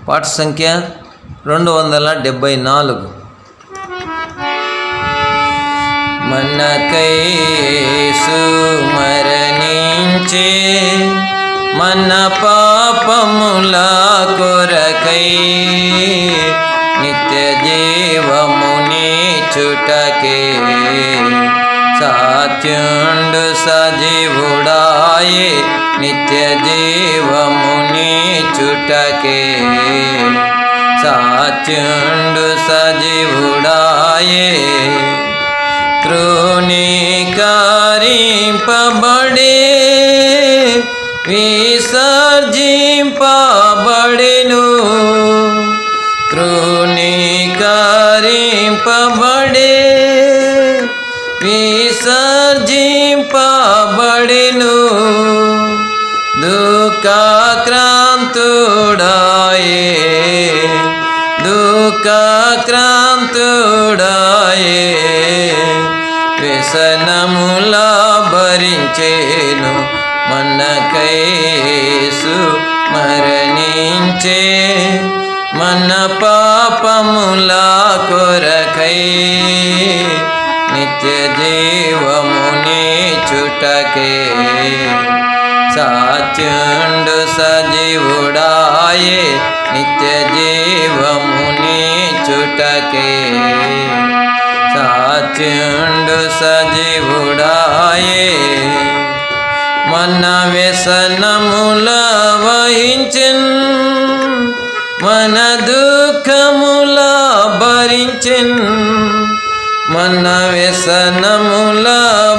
పాట సంఖ్య 274. మనకై యేసు మరణించే మన పాపముల కొరకై నిత్య జీవమునిచ్చుటకే సాత్యుండు సజీవుడాయే నిత్య జీవమునిచ్చుటకే సాత్యుండు సజీవుడాయే తృణీకరింపబడే విసర్జింపబడెను తృణీకరింపబడే విసర్జింపబడెను దుఃఖాక్రాంతుడాయే దుఃఖాక్రాంతుడాయే వ్యసనముల భరించేను మనకై యేసు మరణించే మన పాపముల కొరకై నిత్య జీవమునిచ్చుటకే సాత్యుండు సజీవుడాయే నిత్య జీవమునిచ్చుటకే సాత్యుండు సజీవుడాయే మన వ్యసనముల వహించెన్ మన దుఃఖముల భరించెన్ మన వ్యసనముల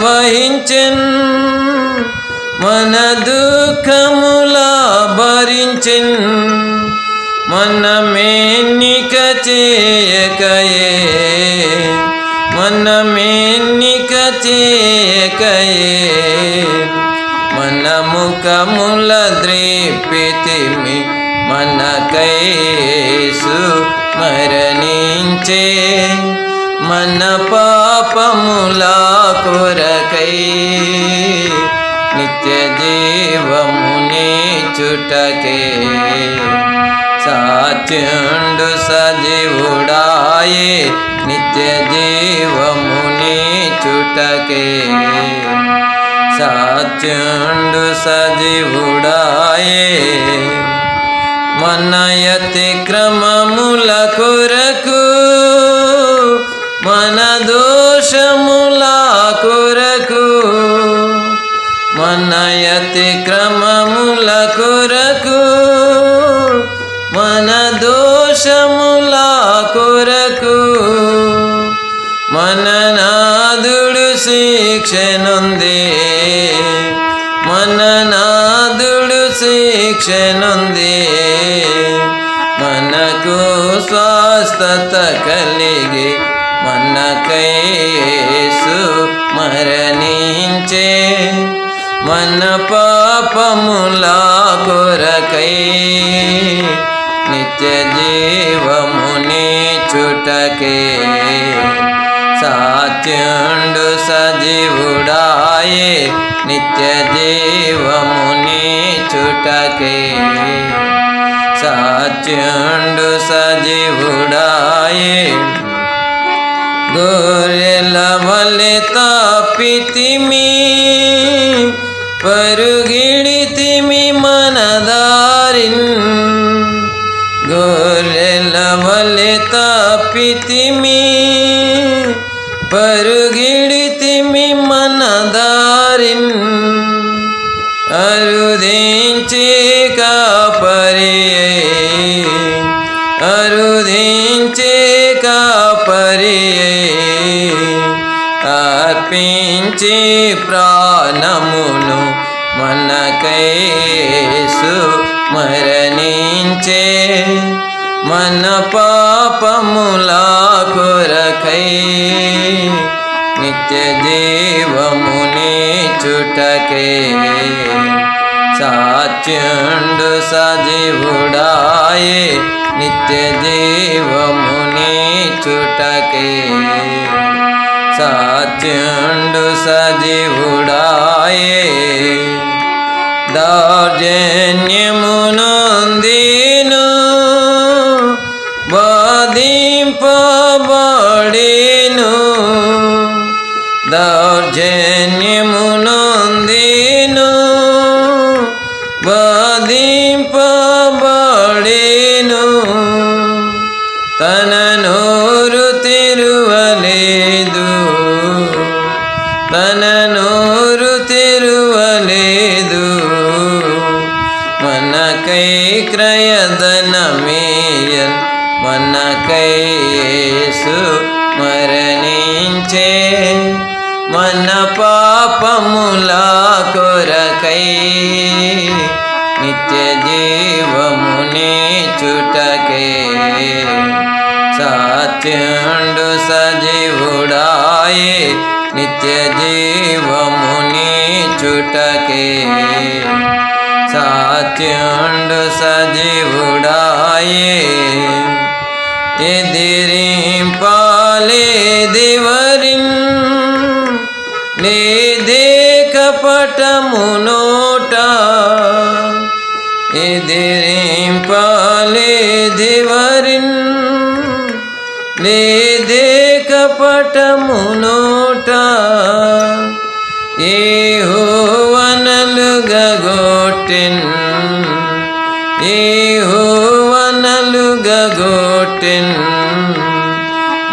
వహించెన్ మన దుఃఖముల భరించెన్ మనమెన్నిక చేయకయే మనమెన్నిక చేయకయే మన ముఖముల ద్రీపితిమి మనకై యేసు మరణించే మన పాపముల కొరకై నిత్య జీవమునిచ్చుటకే సాత్యుండు సజీవుడాయే నిత్య జీవమునిచ్చుటకే సాత్యుండు సజీవుడాయే మన అతిక్రమముల కొరకు మన దోషముల కొరకు మన అతిక్రమముల కొరకు మన దోషముల కొరకు మన నాదుడు శిక్షనుంది మన నాదుడు శిక్షనుంది మనకు స్వస్థత కలిగి మనకై యేసు మరణించే మన పాపముల కొరకై నిత్య జీవమునిచ్చుటకే సాత్యుండు సజీవుడాయే నిత్య జీవమునిచ్చుటకే సాత్యుండు సజీవుడాయే గొర్రెల వలె తప్పితిమి పరుగిడితిమి మన దారిన్ గొర్రెల వలె తప్పితిమి పరుగిడితిమి మన దారిన్ అరుదించి కాపరియే అరుదించి కాపరియే అర్పించి ప్రాణమును మనకై యేసు మరణించే మన పాపముల కొరకై నిత్య జీవమునిచ్చుటకే సాత్యుండు సజీవుడాయే నిత్య జీవమునిచ్చుటకే సాత్యుండు సజీవుడాయే దౌర్జన్యమునొందిను తెరవబడెను, తన నోరు తెరువలేదు, తన నోరు తెరువలేదు. మనకై క్రయధనమేయన్, మనకై యేసు మరణించే, మన పాపముల కొరకై నిత్య జీవముని చుటకే. సత్యుండు సజీవుడాయే, నిత్య జీవముని చుటకే. సత్యుండు సజీవుడాయే, ఎదిరింపాలేదివరిన్ లేదే కపటము నోట, ఎదిరింపాలేదివరిన్ లేదే కపటము నోట. యెహోవానలుగగొట్టెన్, యెహోవానలుగగొట్టెన్,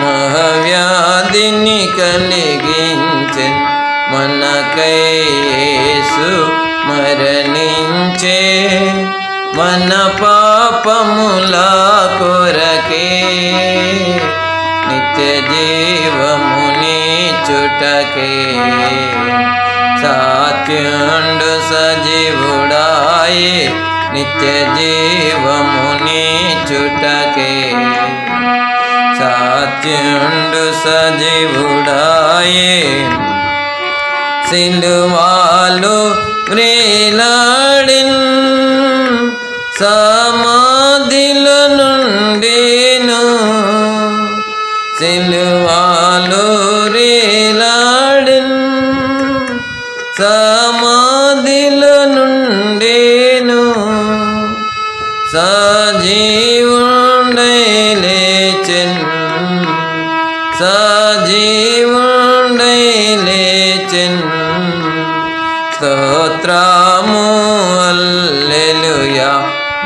మహావ్యాధిని కలిగించెన్, మనకై యేసు మరణించే, మన పాపముల కొరకే నిత్య జీవముని చుటకే. సత్యుండు సజీవుడాయే, నిత్య జీవముని చుటకే. సత్యుండు సజీవుడాయే, సిలువలో వ్రేలాడిన్, సమాధిలో నుండెను, సిలువలో వ్రేలాడిన్, సమాధిలో నుండెను. సజీవుండై లేచెన్, సజీవుండై లేచెన్, స్తోత్రము హల్లెలూయా.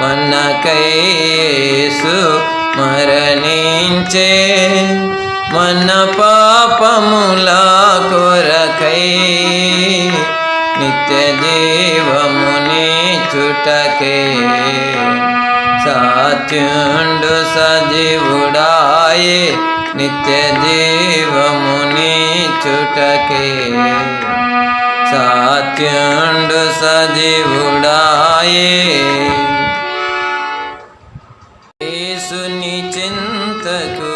మనకై యేసు మరణించే, మన పాపముల కొరకై నిత్య జీవముని చుటకే. సత్యుండు సజీవుడాయే, నిత్య జీవముని చుటకే. సత్యుండు సజీవుడాయే, యేసుని చింతకు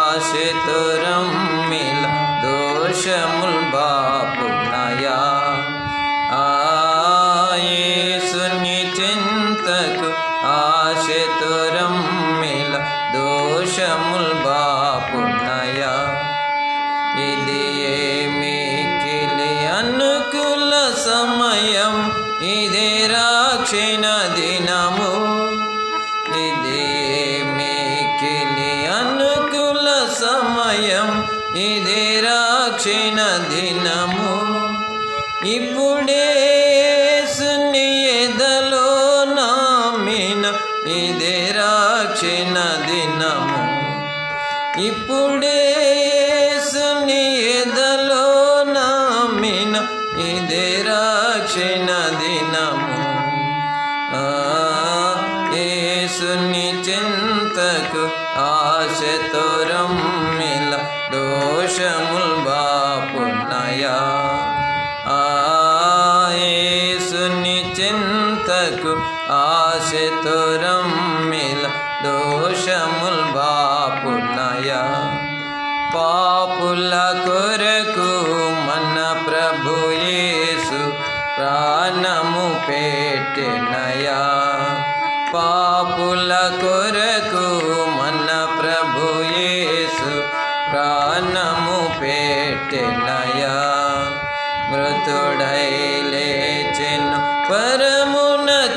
ఆశతురమ్మిల, దోషముల్ బాపునయా. యేసుని చింతకు ఆశతురమ్మిల, దోషముల్ బాపునయా. ఇది ఏమికిలి అనుకూల సమయం, ఇదే రక్షణ దినము. ఇది ఏమికిలి అనుకూల సమయం, ఇదే రక్షణ దినము. ఇప్పుడే యేసుని ఎదలో నామిన, ఇదే రక్షణ దినము. ఇప్పుడే యేసుని ఎదలో నామిన, ఇదే రక్షణ దినము. యేసుని చింతకు ఆశతురమ్మిల, దోషముల్ బాపునయా. యేసుని చింతకు ఆశతురమ్మిల, దోషముల్ బాపునయా. పాపుల కొరకు మన ప్రభు యేసు ప్రాణము పెట్టెనయా. పాపుల కొరకు మన ప్రభు యేసు ప్రాణము పెట్టెనయా. మృతుడై లేచెను, పరమునకెగెను,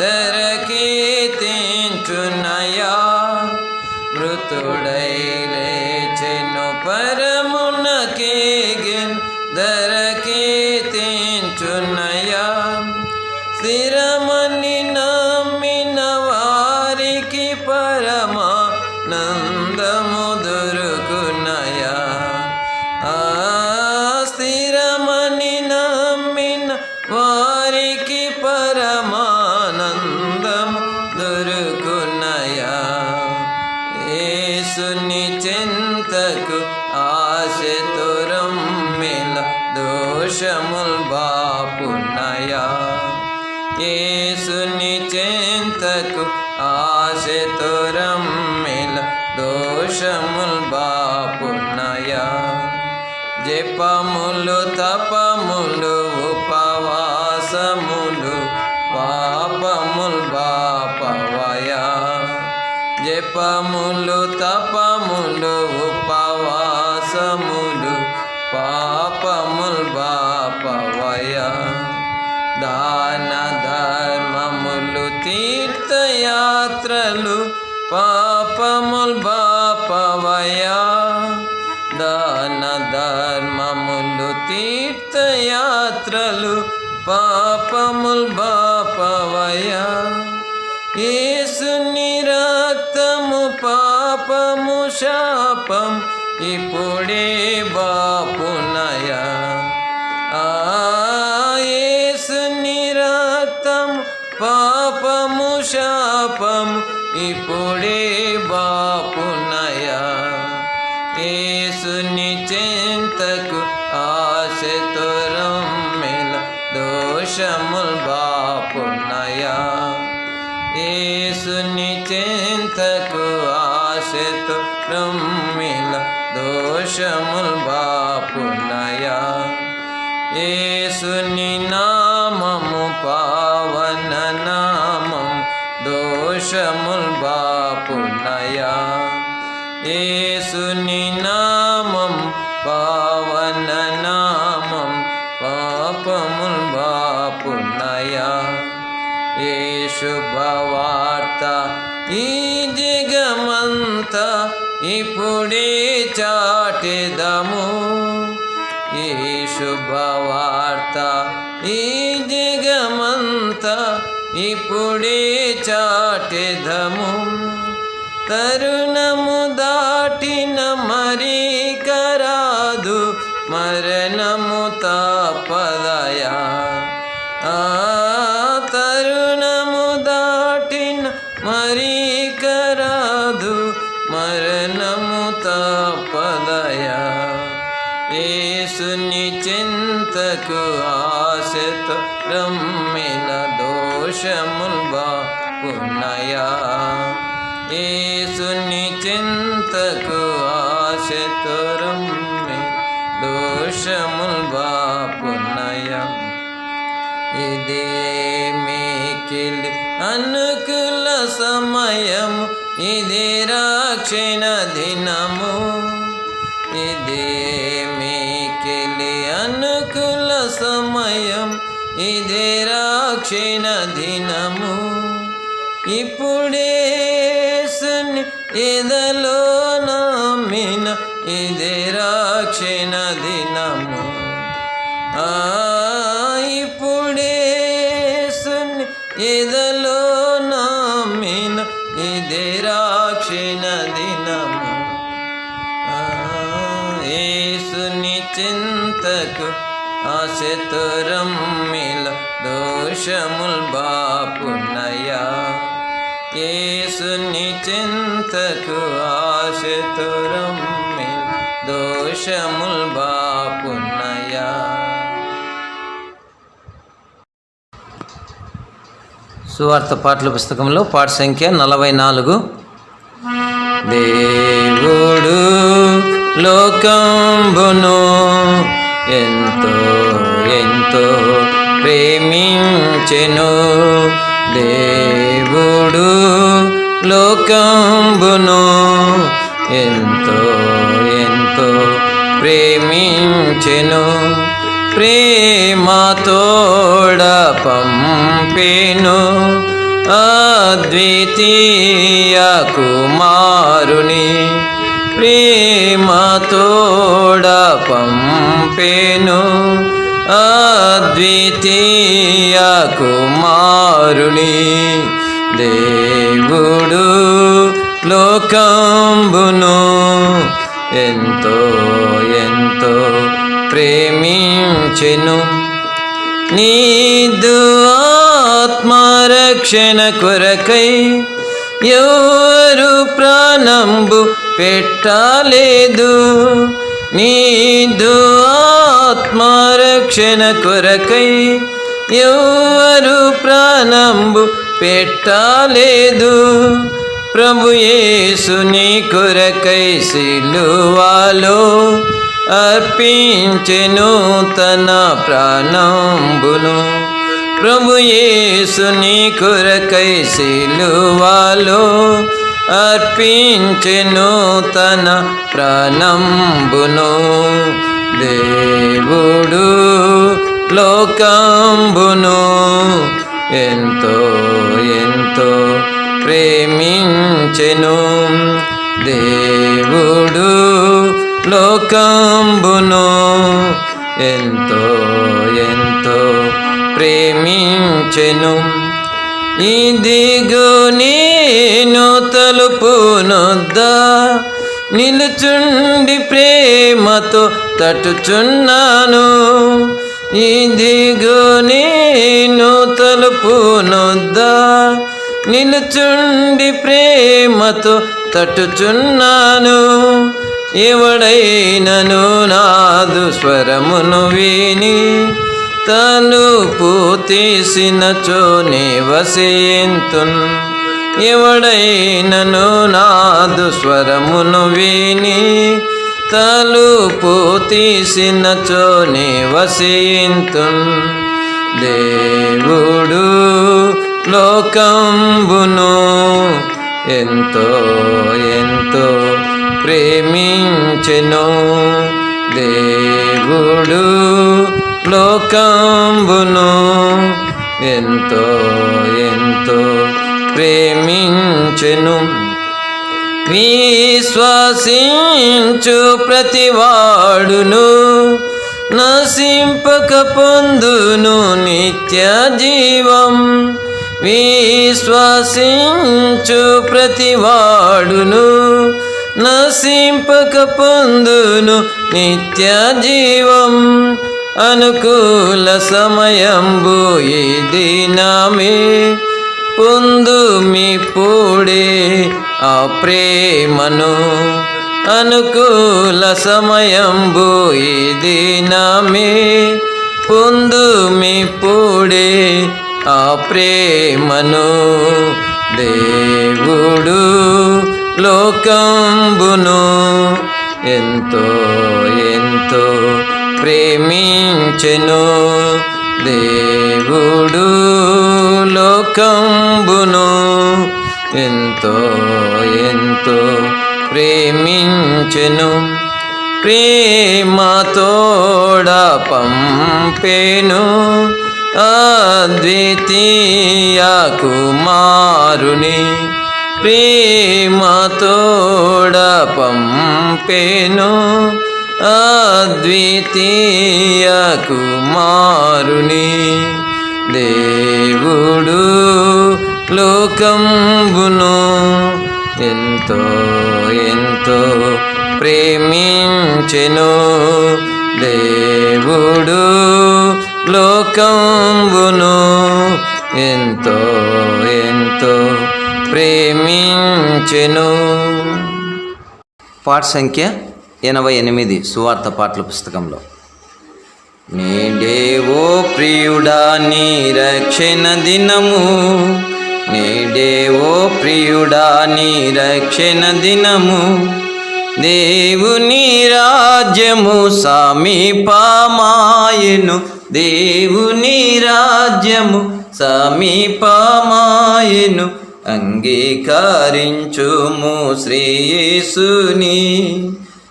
దరకీర్తించునయా. మృతుడై లేచెను, పరమునకెగెను, దరకీర్తించునయా. స్థిరమని నా దొరుకునయా యేసుని చింతకు ఆశతో రమ్మిల దోషముల్ బాపునయా యేసుని చింతకు ఆశతో రమ్మిల దోషముల్ బాపునయా జపములు తపములు ఉపవాసములు పాపముల్ బాపవయా జపములు తపములు ఉపవాసములు పాపముల్ బాపవయా దాన ధర్మములు తీర్థయాత్రలు పాపముల్ బాపవయా దాన ధర్మములు తీర్థయాత్రలు పాపముల్ బాపవయా యేసుని రక్తము పాపము శాపం ఇప్పుడే బాపునయా యేసుని రక్తం పాపము శాపం ఇప్పుడే బాపునయా యేసుని చింతకు ఆశతో రమ్మిల దోషముల్ బాపునయా యేసుని చింతకు ఆశతో రమ్మిల దోషముల్ బాపునయా యేసుని నామము పావన నామం దోషముల్ బాపునయా యేసుని నామం పావన నామం పాపముల్ బాపునయా ఏ శుభవార్త ఈ జగమంతా ఇప్పుడే చాటెదము ఈ శుభవార్త ఈ జగమంతా ఇప్పుడే చాటెదము తరుణము దాటిన మరి కరాదు మరణము తపదయా తరుణము దాటిన మరి కరాదు మరణము తపదయా యేసుని చింతకు ఆశతో రమ్మిల దోషముల్ బాపునయా యేసుని చింతకు ఆశతో రమ్మిల దోషముల్ బాపునయా ఇదే మిక్కిలి అనుకూల సమయము ఇదే రక్షణ దినము ఇదే మిక్కిలి అనుకూల సమయం ఇదే రక్షణ దినము ఇప్పుడే యేసుని ఎదలో నమ్మిన ఇదే రక్షణ దినము ఇప్పుడే యేసుని ఎదలో నమ్మిన ఇదే రక్షణ దినము యేసుని చింతకు ఆశతో రమ్మిల దోషముల్ బాపునయా యేసుని చింతకు ఆశతో రమ్మిల దోషముల్ బాపునయా సువార్త పాటల పుస్తకంలో పాట సంఖ్య 44 దేవుడు లోకంబును ఎంతో ఎంతో ప్రేమించెను దేవుడు లోకంబును ఎంతో ఎంతో ప్రేమించెను ప్రేమతోడ పంపెను అద్వితీయ కుమారుని ప్రేమతోడ పంపెను అద్వితీయ కుమారుని దేవుడు లోకంబును ఎంతో ఎంతో ప్రేమించెను నీదు ఆత్మరక్షణ కొరకై ఎవరు ప్రాణంబు పెట్టలేదు. నీదు ఆత్మరక్షణ కొరకై ఎవరు ప్రాణంబు పెట్టలేదు. ప్రభు యేసు నీ కొరకై సిలువలో అర్పించెను తన ప్రాణంబును. ప్రభు యేసు నీ కొరకై సిలువలో అర్పించెను తన ప్రాణంబును. దేవుడు లోకంబును ఎంతో ఎంతో ప్రేమించెను. దేవుడు లోకంబును ఎంతో ఎంతో ప్రేమించెను. ఇదిగో నేను తలుపునొద్ద నిలుచుండి ప్రేమతో తట్టుచున్నాను. ఇదిగో నేను తలుపునొద్ద నిలుచుండి ప్రేమతో తట్టుచున్నాను. ఎవడైనను నాదు స్వరమును విని తలుపు తీసినచో నివసింతున్. ఎవడైనను నాదు స్వరమును విని తలుపు తీసినచో నివసింతున్. దేవుడు లోకంబును ఎంతో ఎంతో ప్రేమించెను. దేవుడు లోకంబును ఎంతో ఎంతో ప్రేమించెను. విశ్వసించు ప్రతివాడును నశింపక పొందును నిత్య జీవం. విశ్వసించు ప్రతివాడును నశింపక పొందును నిత్య జీవం. అనుకూల సమయంబు ఈ దినమే పొందుమిప్పుడే ఆ ప్రేమను. అనుకూల సమయంబు ఈ దినమే పొందుమిప్పుడే ఆ ప్రేమను. దేవుడు లోకంబును ఎంతో ఎంతో ప్రేమించెను. దేవుడు లోకంబును ఎంతో ఎంతో ప్రేమించెను. ప్రేమతోడ పంపెను అద్వితీయ కుమారుని. ప్రేమతోడ పంపెను అద్వితీయ కుమారుని. దేవుడు లోకంబును ఎంతో ఎంతో ప్రేమించెను. దేవుడు లోకంబును ఎంతో ఎంతో ప్రేమించెను. పాట సంఖ్య 88 సువార్త పాటల పుస్తకంలో. నేడే ఓ ప్రియుడా నీ రక్షణ దినము. నేడే ఓ ప్రియుడా నీ రక్షణ దినము. దేవుని రాజ్యము సమీపమాయెను. దేవుని రాజ్యము సమీపమాయెను. అంగీకరించుము శ్రీ యేసుని.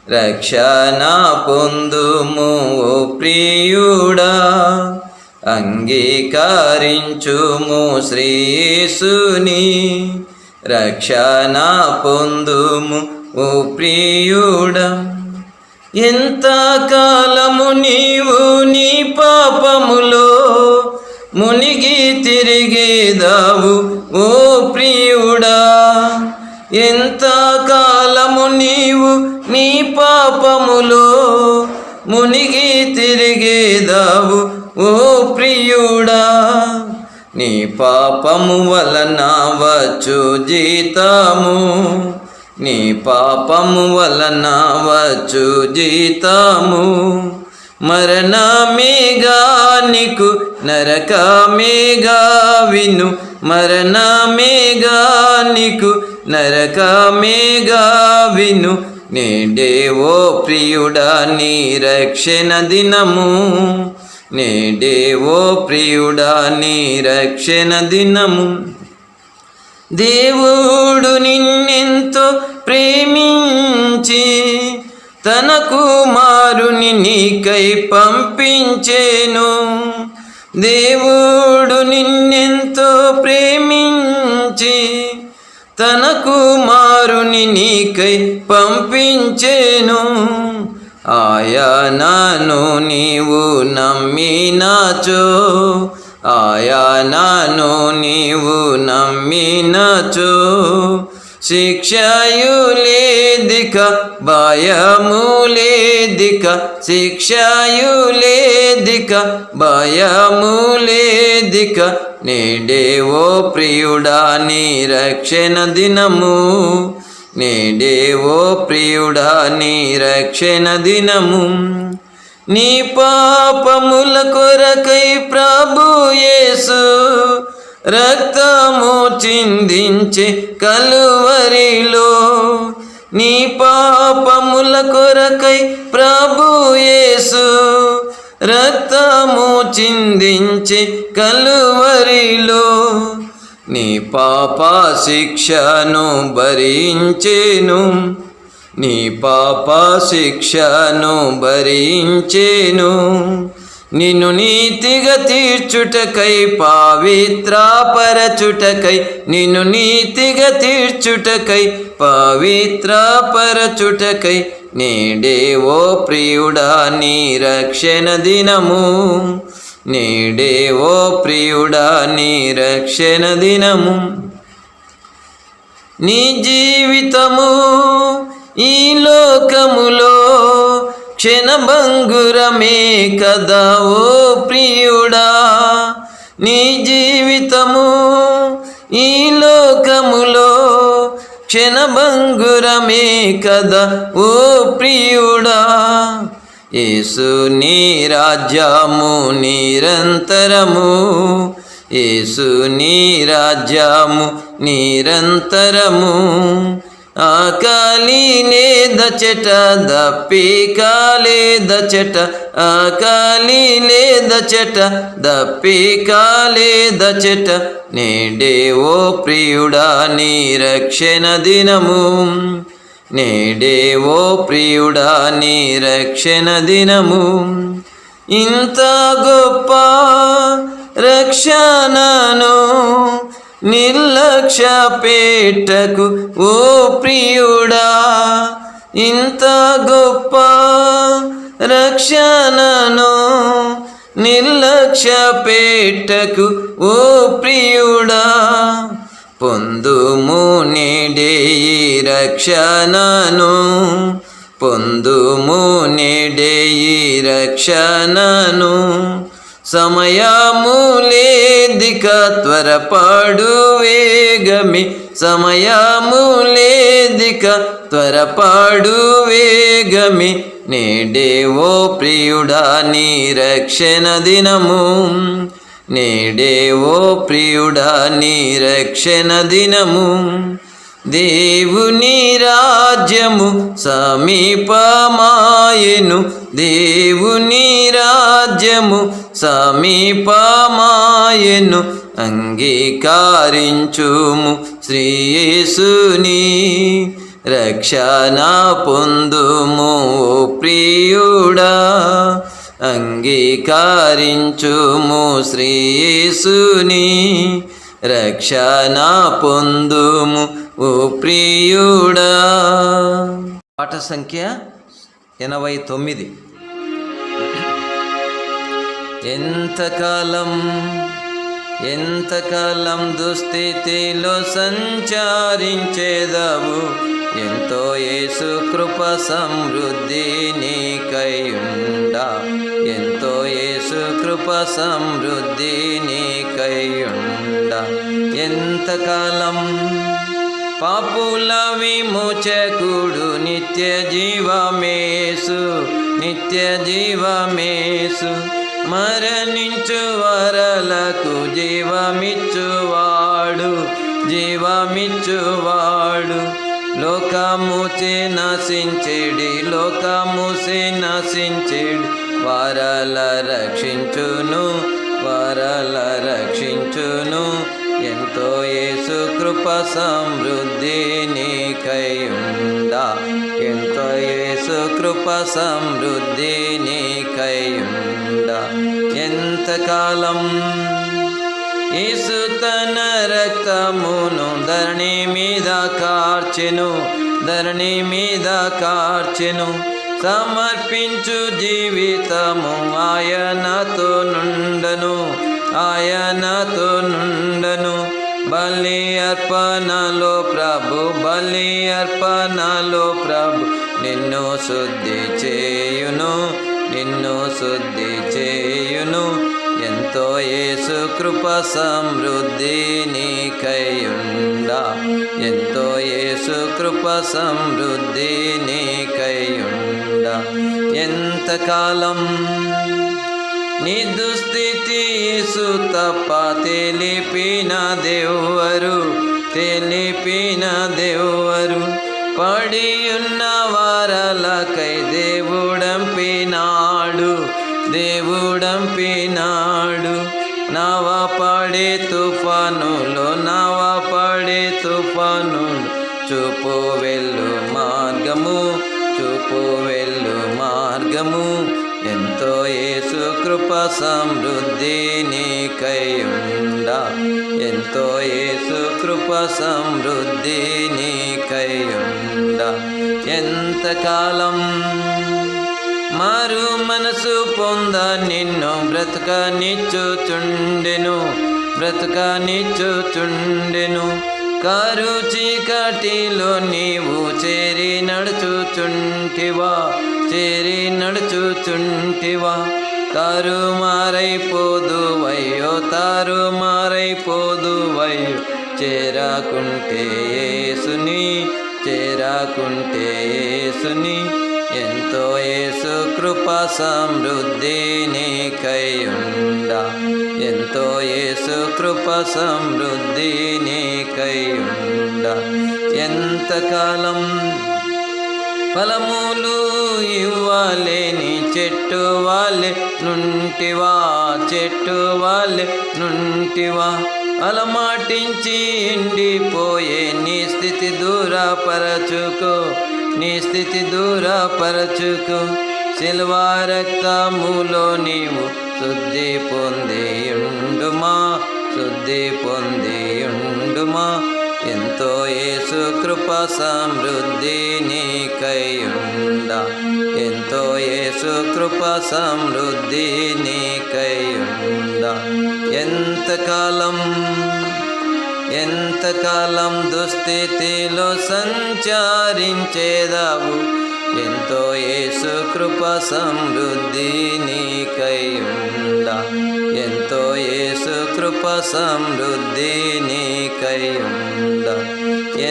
రక్షణ పొందుము ఓ ప్రియుడా. అంగీకరించుము శ్రీ యేసుని. రక్షణ పొందుము ఓ ప్రియుడా. ఎంతకాలము నీవు నీ పాపములో మునిగి తిరిగేదావు ఓ ప్రియుడా. ఎంతకాలము నీవు నీ పాపములో మునిగి తిరిగేదావు ఓ ప్రియుడా. నీ పాపము వలన వచ్చు జీతము, నీ పాపము వలన వచ్చు జీతము. మరణమేగా నీకు నరకమేగా విను, మరణమేగా నీకు నరకమేగా విను. నేడే ఓ ప్రియుడా నీ రక్షణ దినము, నేడే ఓ ప్రియుడా నీ రక్షణ దినము. దేవుడు నిన్నెంతో ప్రేమించి తన కుమారుని నీకై పంపించెను. దేవుడు నిన్నెంతో ప్రేమించి తన కుమారుని నీకై పంపించెను. ఆయనను నీవు నమ్మినాచో, ఆయనను నీవు నమ్మినాచో శిక్షయు లేదిక భయము లేదిక, శిక్షయు లేదిక భయము లేదిక. నేడే ఓ ప్రియుడా నీ రక్షణ దినము, నేడే ఓ ప్రియుడా నీ రక్షణ దినము. నీ పాపముల కొరకై ప్రభు యేసు రక్తము చిందించే కలువరిలో, నీ పాపముల కొరకై ప్రభు యేసు రక్తము చిందించే కలువరిలో. నీ పాప శిక్షను భరించెను, నీ పాప శిక్షను భరించెను. నిన్ను నీతిగా తీర్చుటకై పవిత్రపరచుటకై, నిన్ను నీతిగా తీర్చుటకై పవిత్రపరచుటకై. నేడే ఓ ప్రియుడా నీ రక్షణ దినము, నేడే ఓ ప్రియుడా నీ రక్షణ దినము. నీ జీవితము ఈ లోకములో క్షణభంగురమే కదా ఓ ప్రియుడా, నీ జీవితము ఈ లోకములో క్షణభంగురమే కదా ఓ ప్రియుడా. యేసు నీ రాజ్యము నిరంతరము, యేసు నీ రాజ్యము నిరంతరము. ఆకలి లేదచట దప్పికాలే దచట, ఆకలి లేదచట దప్పికాలే దచట. నేడే ఓ ప్రియుడా నీ రక్షణ దినము, నేడే ఓ ప్రియుడా నీ రక్షణ దినము. ఇంత గొప్ప రక్షణను నిర్లక్ష్య పెట్టకు ఓ ప్రియుడా, ఇంత గొప్ప రక్షణను నిర్లక్ష్య పెట్టకు ఓ ప్రియుడా. పొందుము నేడే ఈ రక్షణను, పొందుము నేడే ఈ రక్షణను. సమయము లేదిక త్వరపడు వేగమి, సమయము లేదిక త్వరపడు వేగమి. నేడే ఓ ప్రియుడా నీ రక్షణ దినము, నేడే ఓ ప్రియుడా నీ రక్షణ దినము. దేవుని రాజ్యము సమీపమాయెను, దేవుని రాజ్యము సమీపమాయెను. అంగీకరించుము శ్రీ యేసుని, రక్షణ పొందుము ఓ ప్రియుడా. అంగీకరించుము శ్రీ యేసుని, రక్షణ పొందుము ఓ ప్రియుడా. పాట సంఖ్య 89. ఎంతకాలం దుస్థితిలో సంచరించేదవు, ఎంతో యేసు కృప సమృద్ధి నీకై ఉండా, ఎంతో యేసు కృప సమృద్ధి నీకై నీకైయుండ ఎంతకాలం పాపుల విమోచకుడు నిత్య జీవమేసు నిత్య జీవమేసు మరణించు వరలకు జీవమిచ్చువాడు జీవమిచ్చువాడు లోకముచే నశించెడి లోకముచే నశించెడి వరల రక్షించును వరల రక్షించును ఎంతో యేసు కృప సమృద్ధి నీకైయుండ ఎంతో యేసు కృప సమృద్ధి నీకైయుండ ఎంతకాలం యేసు తన రక్తమును ధరణి మీద కార్చెను ధరణి మీద కార్చెను సమర్పించు జీవితము ఆయనతో నుండను ఆయనతో నుండను బలి అర్పణలో ప్రభు బలి అర్పణలో ప్రభు నిన్ను శుద్ధి చేయును నిన్ను శుద్ధి చేయును ఎంతో యేసు కృప సమృద్ధి నీకైయుండ ఎంతో యేసు కృప సమృద్ధి నీకైయుండ ఎంతకాలం నీ దుస్థితి యేసు తప్ప తెలిపిన దేవరు తెలిపిన దేవరు పడియున్న వారలకై దేవుడంపినాడు దేవుడంపినాడు నవ పడే తుఫానులో నవ పడే తుఫానులు చూపు వెళ్ళు మార్గము చూపు వెళ్ళు మార్గము ఎంతో యేసు కృప సమృద్ధి నీకైయుండ ఎంతో యేసు కృప సమృద్ధి నీకైయుండ ఎంతకాలం మారు మనసు పొంద నిన్ను బ్రతకనిచ్చుచుండెను బ్రతకనిచ్చుచుండెను కారు చీకటిలో నీవు చేరి నడుచుచుంటివా చేరి నడుచుచుంటివా తారుమారైపోదువయ్యో తారుమారైపోదువయ్యో చేరాకుంటే యేసుని చేరాకుంటే యేసుని ఎంతో యేసు కృప సమృద్ధి నీకైయుండ ఎంతో యేసు కృప సమృద్ధి నీకైయుండ ఎంతకాలం ఫలములు ఇవ్వలేని చెట్టు వాళ్ళే నుంటివా చెట్టు వాళ్ళే నుంటివా అలమాటించి ఎండిపోయే నీ స్థితి దూరపరచుకో నీ స్థితి దూరపరచుకో సిల్వా రక్తములో నీవు శుద్ధి పొందియుండుమా శుద్ధి పొందియుండుమా ఎంతో యేసు కృప సమృద్ధి నీకైయుండ ఎంతో యేసు కృప సమృద్ధి నీకైయుండ ఎంతకాలం ఎంతకాలం దుస్థితిలో సంచరించేదావు ఎంతో యేసు కృప సమృద్ధి నీకైయుండ ఎంతో యేసు కృప సమృద్ధి నీకైయుండ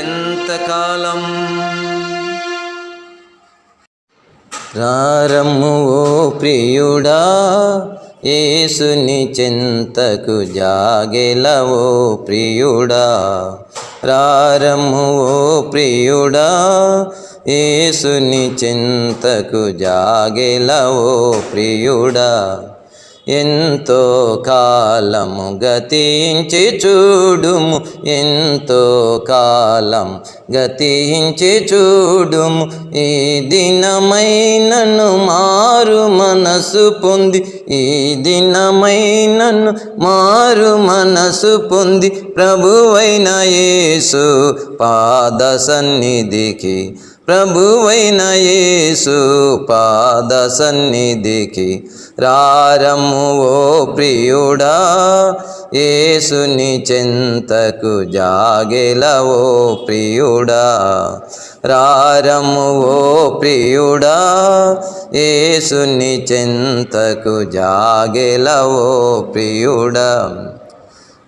ఎంతకాలం రారమ్ము ఓ ప్రియుడా యేసుని చింతకు జాగెలవో ప్రియుడా రారమ్ము ఓ ప్రియుడా యేసుని చింతకు జాగెలవో ప్రియుడా ఎంతో కాలము గతించి చూడుము ఎంతో కాలం గతించి చూడుము ఈ దినమైనను మారు మనసు పొంది ఈ దినమైనను మారు మనసు పొంది ప్రభువైన యేసు పాద సన్నిధికి ప్రభువైన యేసు పాద సన్నిధికి రారమ్ము ఓ ప్రియుడా యేసుని చింతకు జాగెలవో ప్రియుడా రారమ్ము ఓ ప్రియుడా యేసుని చింతకు జాగెలవో ప్రియుడా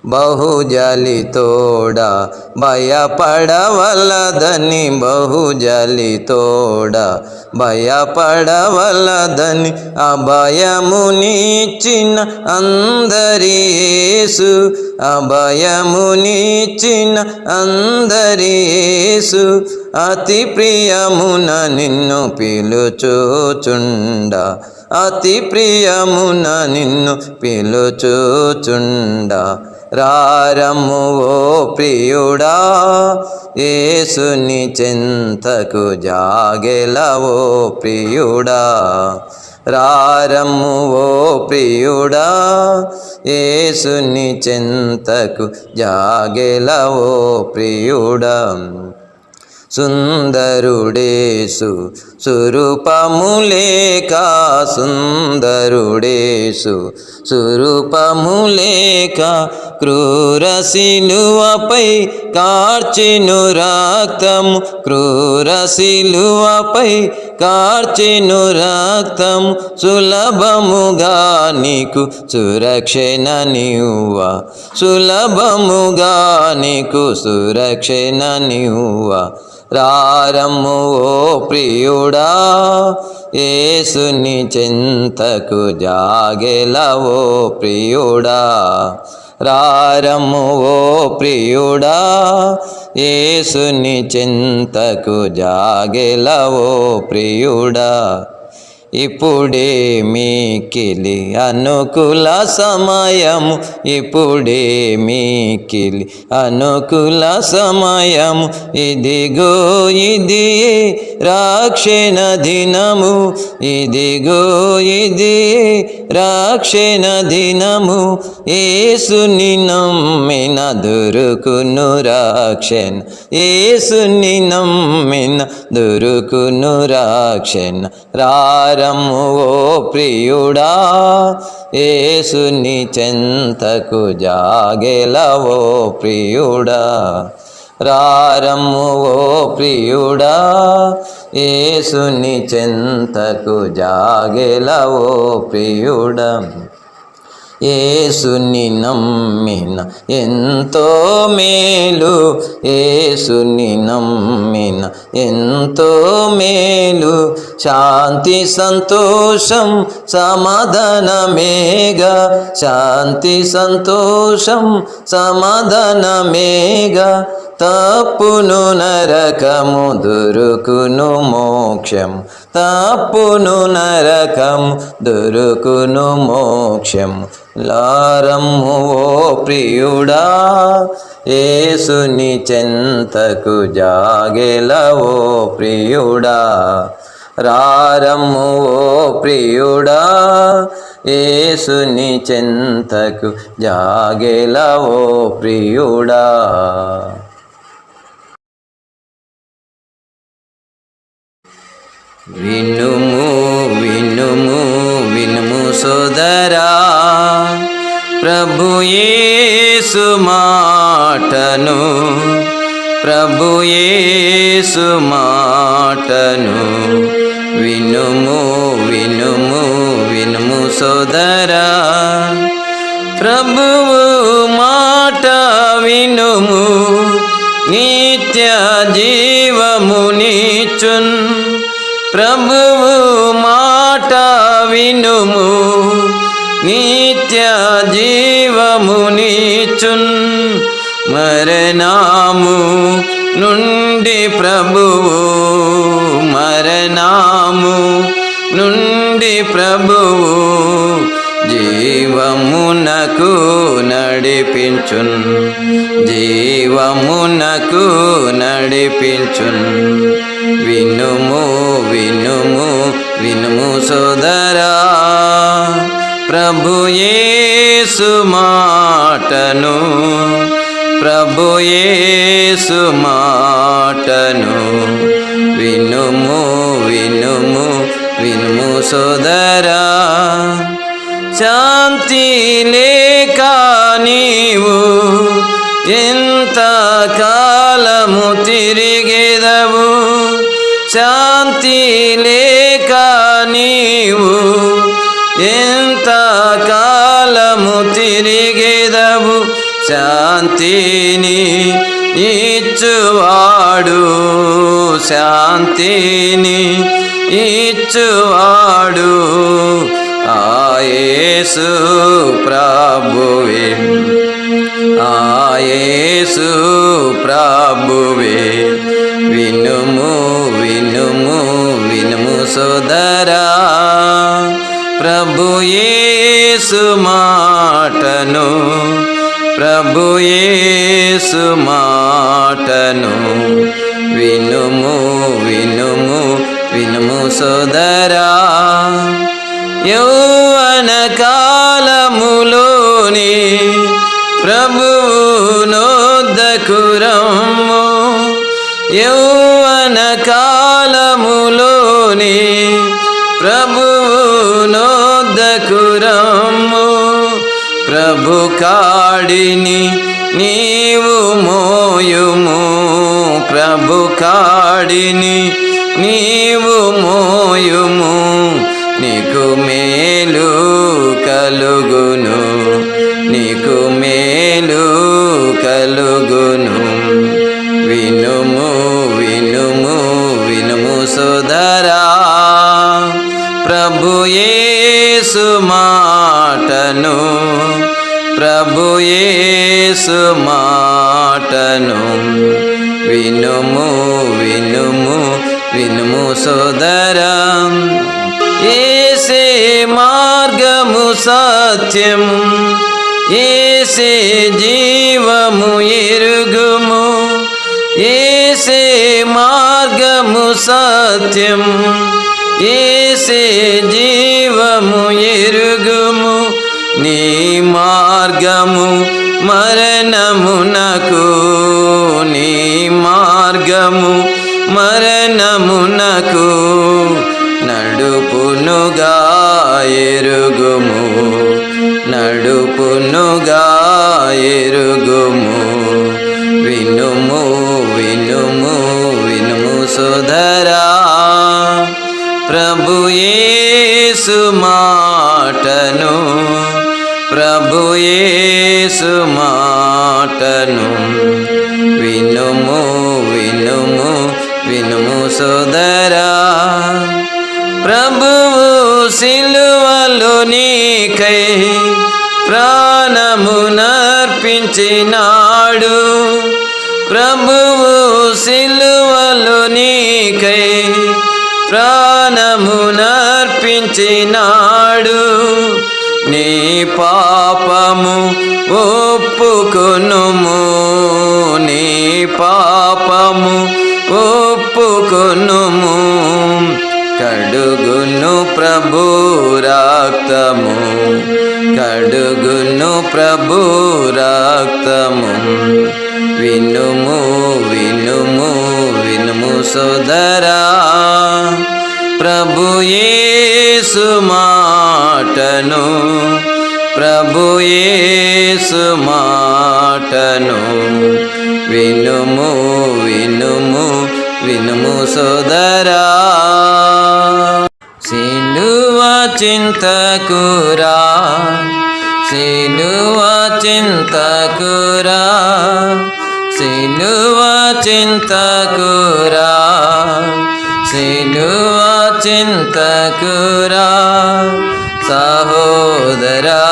బహుజలితోడా భయపడవలదని, బహుజలితోడా భయపడవలదని అభయమునిచ్చిన అందరియేసు, అభయమునిచ్చిన అందరియేసు. అతి ప్రియమున నిన్ను పిలుచుచుండా, అతి ప్రియమున నిన్ను పిలుచుచుండా. రారమ్ము ఓ ప్రియుడా, యేసుని చెంతకు జాగెలవో ప్రియుడా. రారమ్ము ఓ ప్రియుడా, యేసుని చెంతకు జాగెలవో ప్రియుడా. సుందరుడేసు సురూపములేక, సుందరుడేసు సురూపములేక క్రూర శిలువపై కార్చెను రక్తము, క్రూర శిలువపై కార్చెను రక్తము. సులభముగా నీకు సురక్షణనివ్వ, సులభముగా నీకు సురక్షణనివ్వ. రారమ్ము ఓ ప్రియుడా, యేసుని చెంతకు జాగెలవో ప్రియుడా. రారమ్ము ఓ ప్రియుడా, యేసుని చెంతకు జాగెలవో ప్రియుడా. ఇప్పుడే మిక్కిలి అనుకూల సమయము, ఇప్పుడే మిక్కిలి అనుకూల సమయము. ఇదిగో ఇది రక్షణ దినము, ఇదిగో ఇది రక్షణ దినము. యేసుని నమ్మిన దొరుకును రక్షణ, యేసుని నమ్మిన దొరుకును రక్షణ. రారమ్ము ఓ ప్రియుడా, యేసుని చెంతకు జాగెలవో ప్రియుడా. రారమ్ము ఓ ప్రియుడా, యేసుని చెంతకు జాగెలవో ప్రియుడా. యేసుని నమ్మిన ఎంతో మేలు, యేసుని నమ్మిన ఎంతో మేలు. శాంతి సంతోషం సమాధానమేగా, శాంతి సంతోషం సమాధానమేగా. తప్పును నరకము దొరుకును మోక్షము, తప్పును నరకము దొరుకును మోక్షము. లారమ్ము ఓ ప్రియుడా, యేసుని చెంతకు జాగెలవో ప్రియుడా. రారమ్ము ఓ ప్రియుడా, యేసుని చెంతకు జాగెలవో ప్రియుడా. వినుము వినుము వినుము సోదరా, ప్రభు యేసు మాటను, ప్రభు యేసు మాటను. వినుము వినుము వినుము సోదరా, ప్రభువు మాట వినుము, నిత్య జీవమునిచ్చున్. ప్రభువు మాట వినుము, నిత్య జీవమునిచ్చున్. మరణము నుండి ప్రభువు, మరణము నుండి ప్రభువు జీవమునకు నడిపించున్, జీవమునకు నడిపించున్. వినుము వినుము వినుము సోదరా, ప్రభు యేసు మాటను, ప్రభు యేసు మాటను. వినుము వినుము వినుము సోదరా. శాంతి లేక నీవు ఎంత కాలము తిరిగెదవు, శాంతి లేక నీవు ఎంత కాలము తిరిగెదవు. శాంతిని ఇచ్చువాడు, శాంతిని ఇచ్చువాడు ఆ యేసు ప్రభువే, ఆ యేసు ప్రభువే. వినుము వినుము వినుము సోదరా, ప్రభు యేసు మాటను, ప్రభు యేసు మాటను. వినుము వినుము వినుము సోదరా, యౌవన కాలములోని ప్రభువునొద్దకు రమ్ము, యౌవన కాలములోని ప్రభువునొద్దకు రమ్ము. ప్రభు కాడిని నీవు మోయుము, ప్రభు కాడిని నీవు మోయుము. నీకు మేలు కలుగును, నీకు మేలు కలుగును. వినుము వినుము వినుము సోదరా, ప్రభు యేసు మాటను, ప్రభు యేసు మాటను. వినుము వినుము వినుము సోదరా, యేసే మార్గము సత్యం, యేసే జీవము ఎరుగుము, యేసే మార్గము సత్యం, యేసే జీవము ఎరుగుము. నీ మార్గము మరణమునకు, నీ మార్గము మరణమునకు నడుపునుగా ఎరుగుము, నడుపునుగా ఎరుగుము. వినుము వినుము వినుము సోదరా, ప్రభు యేసు మాటను, ప్రభు యేసు మాటను. వినుము వినుము వినుము సోదరా, ప్రభువు సిలువలో నీకై ప్రాణమునర్పించినాడు, ప్రభువు సిలువలో నీకై ప్రాణమునర్పించినాడు. నీ పాపము ఒప్పుకొనుము, నీ పాపము ఒప్పుకొనుము. కడుగును ప్రభు రక్తము, కడుగును ప్రభు రక్తము. వినుము వినుము వినుము సోదరా, ప్రభు యేసు మాటను, ప్రభు యేసు మాటను. వినుము వినుము వినుము సోదరా, సిలువ చింతకురా, సిలువ చింతకురా, సిలువ చింతకురా, సిలువ చింతకురా. సహోదరా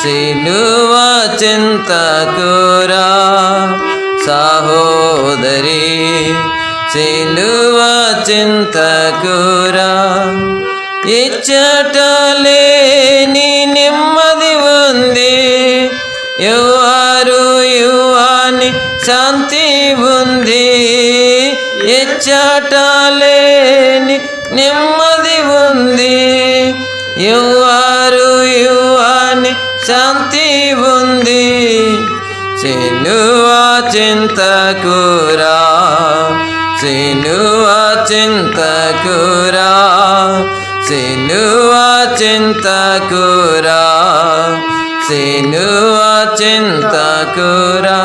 సిలువ చింతకురా, సహోదరి సిలువ చింతకురా. ఇచ్చటలేని నెమ్మది ఉంది, యువారు యువాని శాంతి ఉంది. ఇచ్చటలేని నెమ్మది ఉంది, యువారు యువాని శాంతి ఉంది. సిలువ చింతకురా, సిలువ చింతకురా, సిలువ చింతకురా, సిలువ చింతకురా.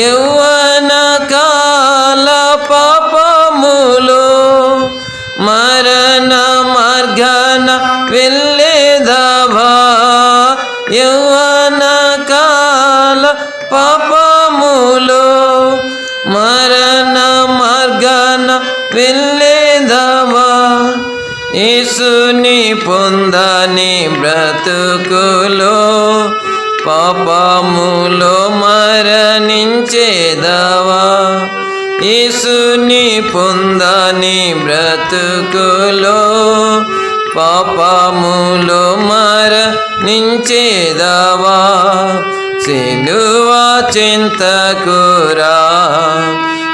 యౌవన కాల పాపములో మరణ మార్గాన వెళ్ళేదవా, యౌవన కాల మరణ మార్గాన వెళ్ళేదవా యేసుని పొందని బ్రతుకులో పాపములో మరణించేదవా యేసుని పొందని బ్రతుకులో పాపములో మరణించేదవా సిలువ చింతకురా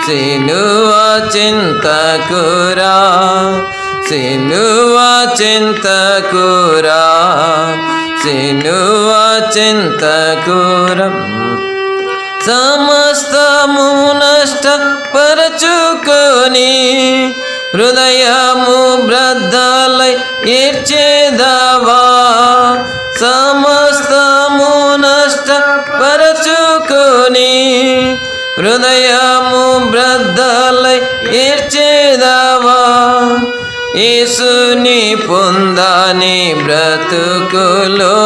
సిలువ చింతకురా సిలువ చింతకురా సిలువ చింతకురా సమస్తము నష్టపరచుకొని హృదయము బ్రద్దలై ఏడ్చేదవా సమస్తము నష్టపరచుకొని హృదయము బ్రద్దలై ఏడ్చేదవా యేసుని పొందని బ్రతుకులో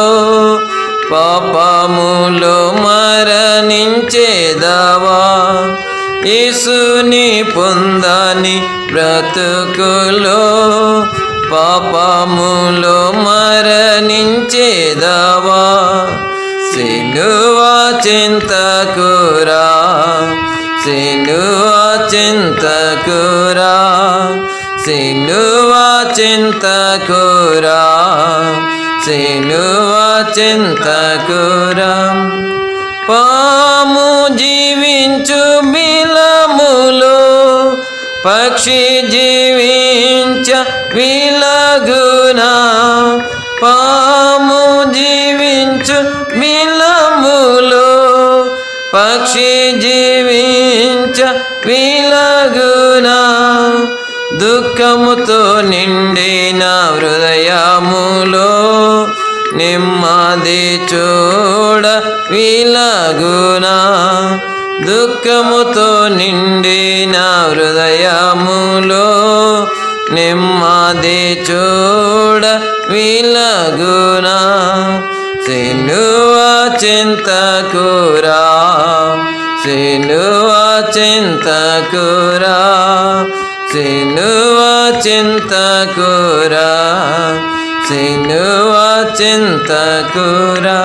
పాపములో మరణించేదవా యేసుని పొందని బ్రతుకులో పాపములో మరణించేదవా సిలువ చింతకురా సిలువ చింతకురా సిలువ చింతకురా సిలువ చింతకురా పాము జీవించు బిలములో పక్షి జీవించ విలగునా పాము జీవించు బిలములో పక్షి జీవించ విలగునా దుఃఖముతో నిండిన హృదయములో నెమ్మది చూడ విలగునా దుఃఖముతో నిండిన హృదయములో నెమ్మది చూడ విలగునా సిలువ చింతకురా సిలువ చింతకురా సిలువ చింతకురా సిలువ చింతకురా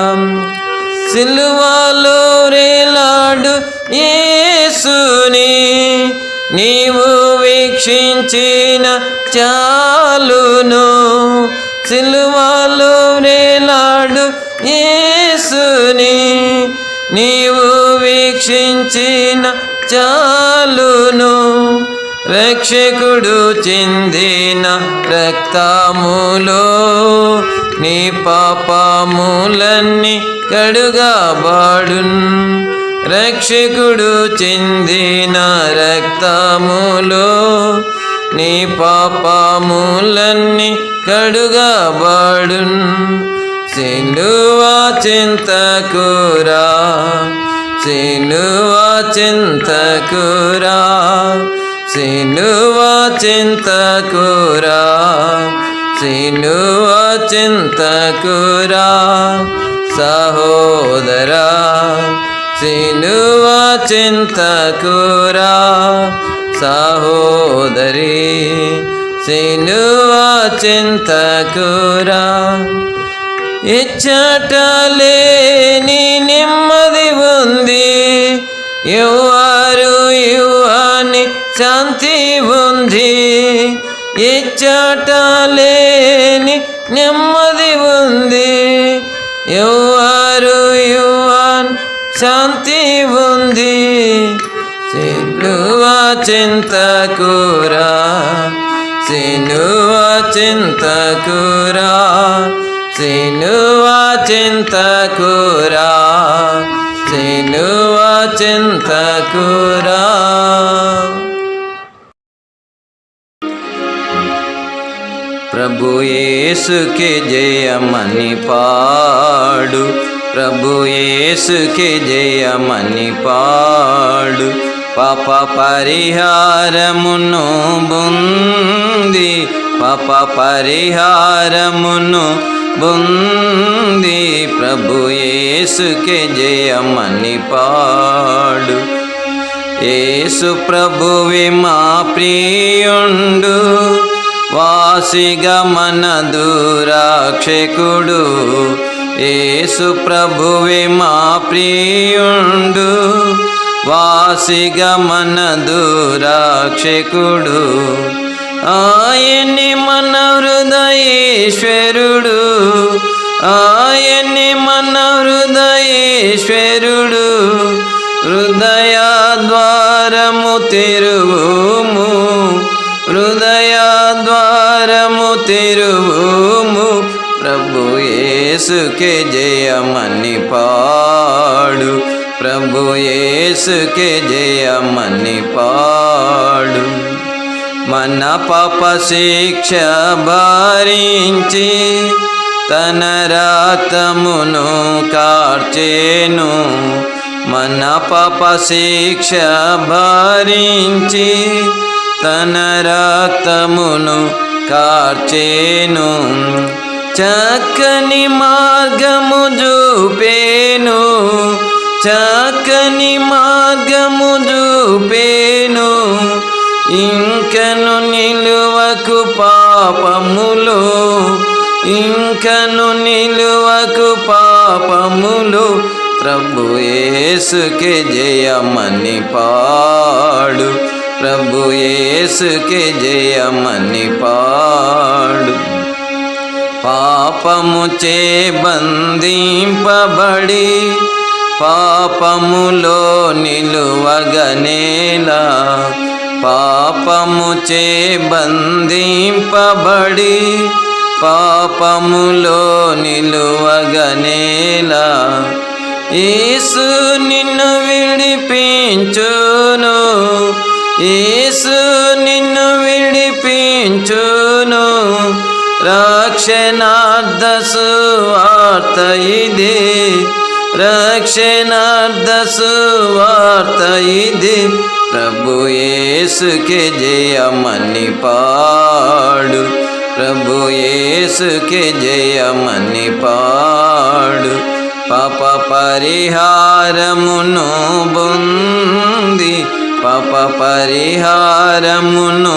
సిలువలో రేలాడు యేసుని నీవు వీక్షించిన చాలును సిలువలో రేలాడు యేసుని నీవు వీక్షించిన చాలును రక్షకుడు చిందిన రక్తములో నీ పాపములన్నీ కడుగబడున్ రక్షకుడు చిందిన రక్తములో నీ పాపములన్నీ కడుగబడున్ సిలువ చింతకురా సిలువ చింతకురా సిలువ చింతకురా సిలువ చింతకురా సహోదరా సిలువ చింతకురా సహోదరి సిలువ చింతకురా ఇచ్చటలేని నెమ్మది ఉంది ఎవ్వరు ఇవ్వని శాంతి ఉంది ఇచ్చటలేని నెమ్మది ఉంది ఎవ్వరు ఇవ్వని శాంతి ఉంది సిలువ చింతకురా సిలువ చింతకురా సిలువ చింతకురా సిలువ చింతకురా ప్రభు యేసుకే జయమని పాడు ప్రభు యేసుకే జయమని పాడు పాప పరిహారమును బుంది పాప పరిహారమును బుంది ప్రభు యేసుకే జయమని పాడు యేసు ప్రభువే మా ప్రియుండు, వాసిగా మనదు రక్షకుడు. యేసు ప్రభువే మా ప్రియుండు, వాసిగా మనదు రక్షకుడు. ఆయనే మన హృదయేశ్వరుడు, ఆయనే మన హృదయేశ్వరుడు. హృదయ ద్వారము తెరువుము, హృదయ ద్వారము తెరువుము. ప్రభు యేసుకే జయమని పాడు, ప్రభు యేసుకే జయమని పాడు. మన పాప శిక్ష భరించి తన రక్తమును కార్చెను, మన పాప శిక్ష భరించి తన రక్తమును కార్చెను. చక్కని మార్గము చూపెను, చక్కని మార్గము చూపెను. ఇంకను నిలువకు పాపములో, ఇంకను నిలువకు పాపములో. ప్రభు యేసుకే జయమని పాడు, ప్రభు యేసుకే జయమని పాడు. పాపము చే బంధింపబడి పాపములో నిలువగనేలా, పాపము చే బంధింపబడి పాపములో నిలువగనేలా. యేసు నిన్ను విడిపించును, యేసు నిన్ను విడిపించును. రక్షణార్థ సువార్త ఇదే, రక్షణార్థ సువార్త ఇదే. ప్రభు యేసుకే జయమని పాడు, ప్రభు యేసుకే జయమని పాడు. పాప పరిహారమును పొంది, పాప పరిహారమును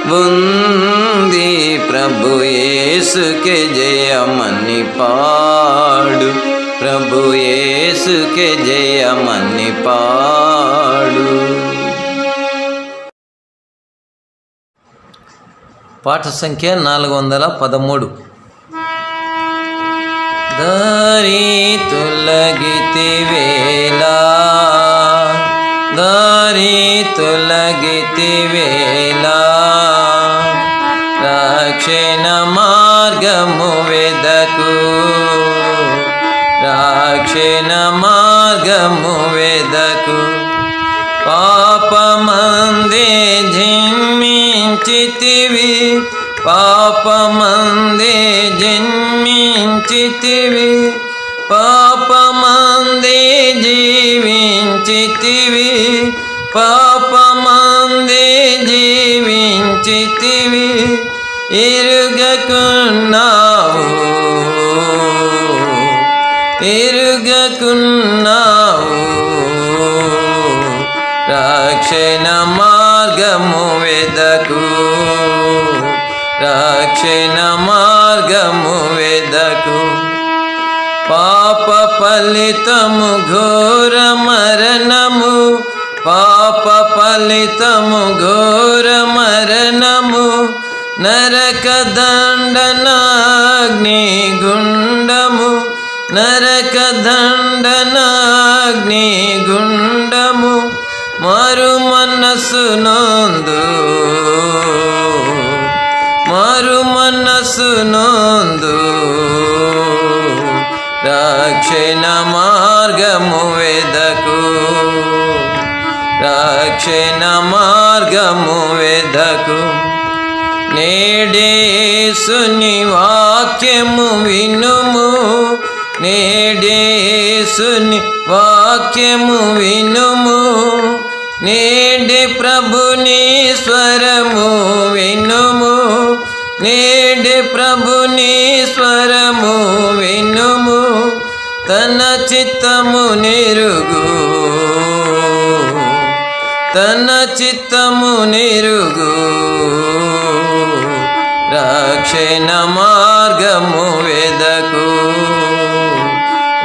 పొంది. ప్రభు యేసుకే జయమని పాడు, ప్రభు యేసుకే జయమని పాడు. పాట సంఖ్య 413. దారి తొలగితివేలా, దారి తొలగితివేలా. రక్షణ మార్గము వెదకు, రక్షణ మార్గము వెదకు. పాపమందే జన్మించితివి, పాపమందే జన్మించితివి. పాపమందే జీవించితివి, పాపమందే జీవించితివి. ఎరుగకున్నావు, ఎరుగకున్నావు. రక్షణ మార్గము వెదకు, రక్షణ మార్గము వెదకు. పాప ఫలితము ఘోర మరణము, పాప ఫలితము ఘోర మరణము. నరక దండనాగ్ని గుండము, నరక దండనాగ్ని గుండము. మారు మనస్సు నొందు, మారు మనస్సు నొందు. రక్షణ మార్గము వెదకు, రక్షణ మార్గము వెదకు. నేడే యేసుని వాక్యము వినుము, నేడే యేసుని వాక్యము వినుము. నేడే ప్రభుని స్వరము వినుము, నేడే ప్రభుని స్వరము వినుము. తన చిత్తము నెరుగు, తన చిత్తము నెరుగు రక్షణ మార్గము వెదకు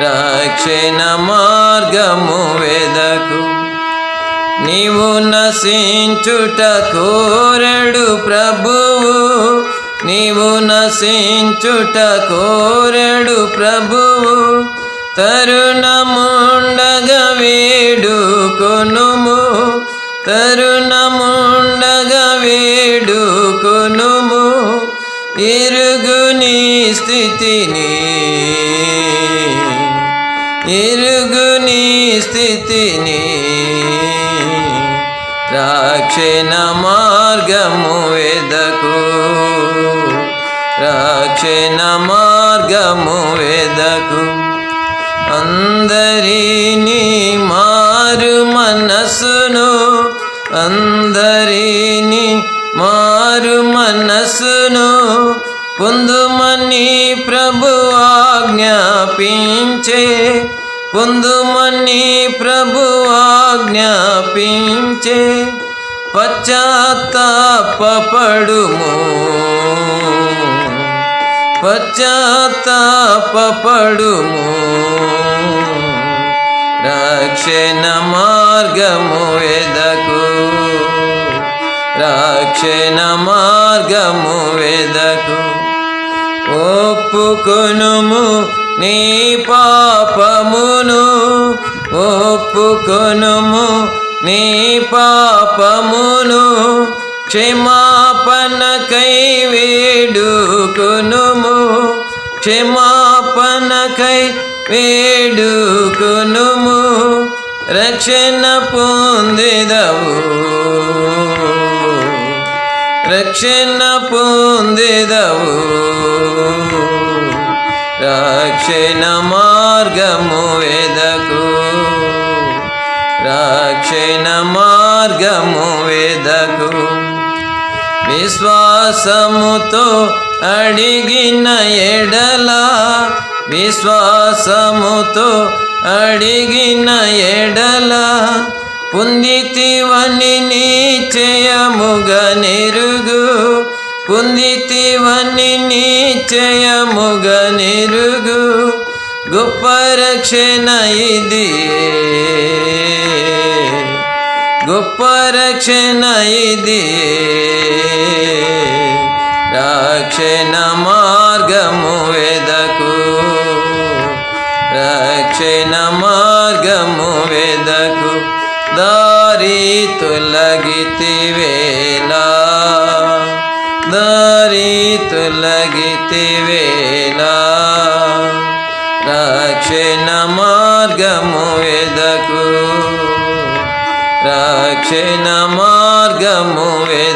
రక్షణ మార్గము వెదకు నీవు నశించుట కోరడు ప్రభువు నీవు నశించుట కోరడు ప్రభువు తరుణముండగా వేడుకొనుము తరుణముండగా వేడుకొనుము ఎరుగు నీ స్థితిని ఎరుగు నీ స్థితిని రక్షణ మార్గము వెదకు రక్షణ మార్గము వెదకు అందరినీ మారు మనసును అందరినీ మారు మనసును పొందుమని ప్రభు ఆజ్ఞాపించే పొందుమని ప్రభు ఆజ్ఞాపించే పశ్చాత్తాపపడుము పశ్చాత్తాపపడుము రక్షణ మార్గము వెదకు రక్షణ మార్గము వెదకు ఒప్పుకొనుము నీ పాపమును ఒప్పుకొనుము నీ పాపమును క్షమాపణకై వేడుకొనుము క్షమాపణకై వేడుకొనుము రక్షణ పొందెదవు రక్షణ పొందెదవు రక్షణ మార్గము వెదకు రక్షణ మార్గము వెదకు విశ్వాసముతో అడిగిన ఎడల విశ్వాసముతో అడిగిన ఎడల పొందితివని నిశ్చయముగా నెరుగు పొందితివని నిశ్చయముగా నెరుగు గొప్ప రక్షణ ఇది గొప్ప రక్షణ ఇది రక్షణ మార్గము వెదకు రక్షణ మార్గము వెదకు దారి తొలగితివేలా దారి తొలగితివేలా రక్షణ మార్గము వెదకు రక్షణ మార్గము వెదకు